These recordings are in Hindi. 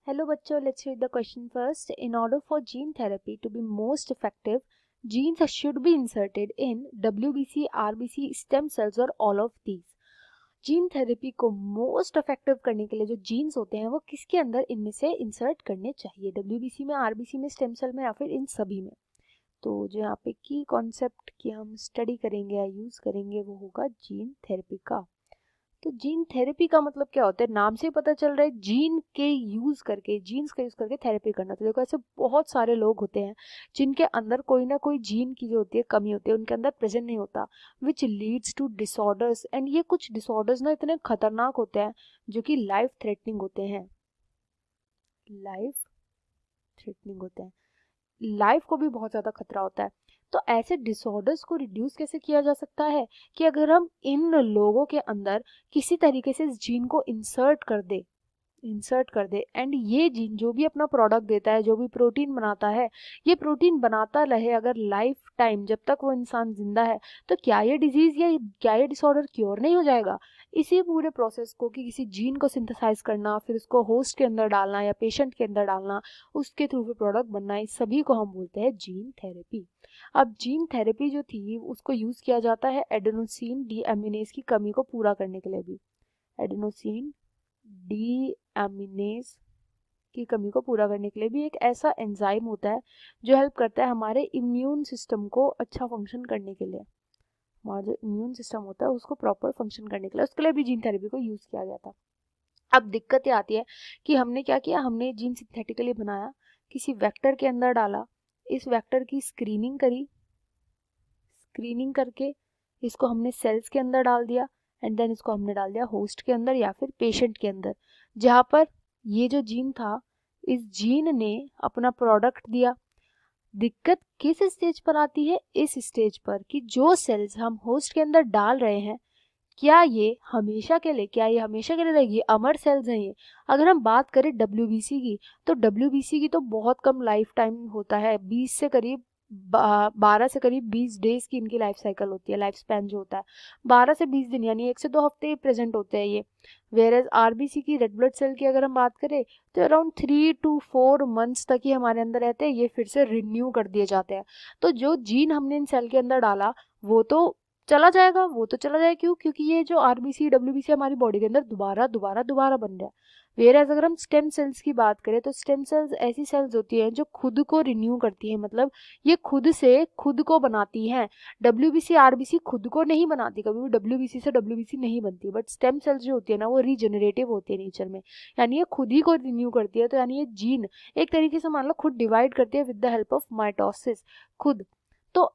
Hello bachcho, let's read the question first. In order for gene therapy to be most effective, genes should be inserted in WBC, RBC, stem cells or all of these. Gene therapy को मोस्ट इफेक्टिव करने के लिए जो जीन्स होते हैं वो किसके अंदर इनमें से इंसर्ट करने चाहिए, WBC में, RBC में, स्टेम सेल में या फिर इन सभी में। तो जो यहाँ पे की कॉन्सेप्ट की हम स्टडी करेंगे या यूज करेंगे वो होगा जीन थेरेपी का। तो जीन थेरेपी का मतलब क्या होता है, नाम से ही पता चल रहा है जीन के यूज करके, जीन्स का यूज करके थेरेपी करना। तो देखो ऐसे बहुत सारे लोग होते हैं जिनके अंदर कोई ना कोई जीन की जो होती है कमी होती है, उनके अंदर प्रेजेंट नहीं होता, which leads to disorders. And ये कुछ डिसऑर्डर्स ना इतने खतरनाक होते हैं जो कि लाइफ थ्रेटनिंग होते हैं, लाइफ थ्रेटनिंग होते हैं, लाइफ को भी बहुत ज़्यादा खतरा होता है। तो ऐसे डिसऑर्डर्स को रिड्यूस कैसे किया जा सकता है कि अगर हम इन लोगों के अंदर किसी तरीके से इस जीन को इंसर्ट कर दे एंड ये जीन जो भी अपना प्रोडक्ट देता है, जो भी प्रोटीन बनाता है, ये प्रोटीन बनाता रहे अगर लाइफ टाइम, जब तक वो इंसान जिंदा है, तो क्या ये डिजीज या क्या ये डिसऑर्डर क्योर नहीं हो जाएगा। इसी पूरे प्रोसेस को कि किसी जीन को सिंथेसाइज करना, फिर उसको होस्ट के अंदर डालना या पेशेंट के अंदर डालना, उसके थ्रू फिर प्रोडक्ट बनना, इस सभी को हम बोलते हैं जीन थेरेपी। अब जीन थेरेपी जो थी उसको यूज किया जाता है एडेनोसिन डीएमिनेज की कमी को पूरा करने के लिए भी। एडेनोसिन डीएमिनेज की कमी को पूरा करने के लिए भी एक ऐसा एंजाइम होता है जो हेल्प करता है हमारे इम्यून सिस्टम को अच्छा फंक्शन करने के लिए। हमारा जो इम्यून सिस्टम होता है उसको प्रॉपर फंक्शन करने के लिए, उसके लिए भी जीन थेरेपी को यूज किया गया था। अब दिक्कत ये आती है कि हमने क्या किया, हमने जीन सिंथेटिकली बनाया, किसी वेक्टर के अंदर डाला, इस वेक्टर की स्क्रीनिंग करी, स्क्रीनिंग करके इसको हमने सेल्स के अंदर डाल दिया एंड देन इसको हमने डाल दिया होस्ट के अंदर या फिर पेशेंट के अंदर, जहाँ पर ये जो जीन था, इस जीन ने अपना प्रोडक्ट दिया। दिक्कत किस स्टेज पर आती है, इस स्टेज पर कि जो सेल्स हम होस्ट के अंदर डाल रहे हैं, क्या ये हमेशा के लिए, क्या ये हमेशा के लिए रहेगी, अमर सेल्स हैं ये। अगर हम बात करें WBC की, तो WBC की तो बहुत कम लाइफ टाइम होता है, 20 से करीब 12 से करीब 20 डेज की इनकी लाइफ साइकिल होती है, लाइफ स्पैन जो होता है 12 से 20 दिन, यानी 1 से 2 हफ्ते प्रेजेंट होते हैं ये। वेयर RBC की, रेड ब्लड सेल की अगर हम बात करें, तो अराउंड 3 to 4 मंथ्स तक ही हमारे अंदर रहते हैं, ये फिर से रिन्यू कर दिए जाते हैं। तो जो जीन हमने इन सेल के अंदर डाला वो तो चला जाएगा, वो तो चला जाएगा, क्यों, क्योंकि ये जो RBC WBC हमारी बॉडी के अंदर दोबारा दोबारा दोबारा बन रहा है। वेयर अगर हम स्टेम सेल्स की बात करें, तो स्टेम सेल्स ऐसी सेल्स होती हैं जो खुद को रिन्यू करती है, मतलब ये खुद से खुद को बनाती हैं। WBC RBC खुद को नहीं बनाती, कभी भी WBC से WBC नहीं बनती, बट स्टेम सेल्स जो होती है ना वो रीजनरेटिव होती है नेचर में, यानी ये खुद ही को रिन्यू करती है। तो यानी ये जीन एक तरीके से मान लो खुद डिवाइड करती है with the help of mitosis, खुद। तो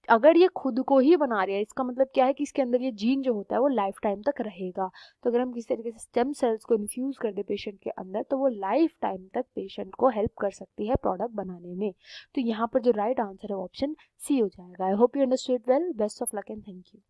अगर ये खुद को ही बना रही है, इसका मतलब क्या है कि इसके अंदर ये जीन जो होता है वो लाइफ टाइम तक रहेगा। तो अगर हम किसी तरीके से स्टेम सेल्स को इन्फ्यूज कर दे पेशेंट के अंदर, तो वो लाइफ टाइम तक पेशेंट को हेल्प कर सकती है प्रोडक्ट बनाने में। तो यहाँ पर जो राइट आंसर है ऑप्शन सी हो जाएगा। I hope you understood well, best of luck and thank you.